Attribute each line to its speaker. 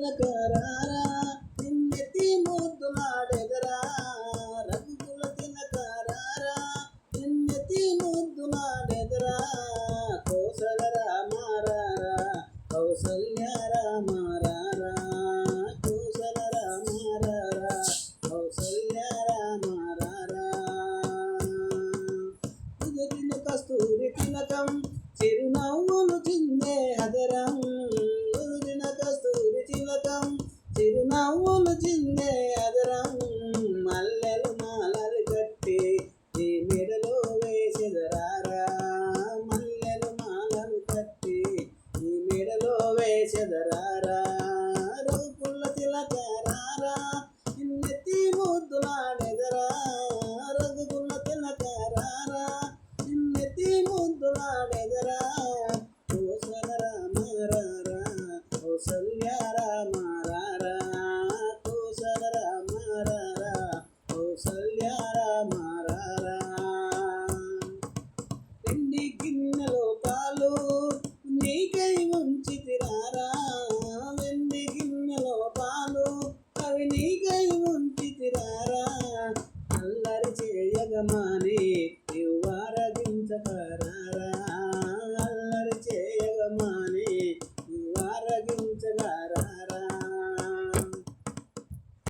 Speaker 1: తిలకరారా నిన్నెత్తి ముద్దులాడెదరా రఘుకుల తిలకరారా నిన్నెత్తి ముద్దులాడెదరా కౌసల రామారారా కౌసల్య రామారారా కౌసల రామారారా కౌసల్య రామారారా కుదిరిన కస్తూరి తిలకం చిరునవ్వులు చిందే హదరం కుదిరిన కస్తూరి తిలకం చిరునవ్వులు చిందే హదరం మల్లెలు మాలలు కట్టి ఈ మెడలో వేసెదరారా మల్లెలు మాలలు కట్టి ఈ మెడలో వేసెదరారా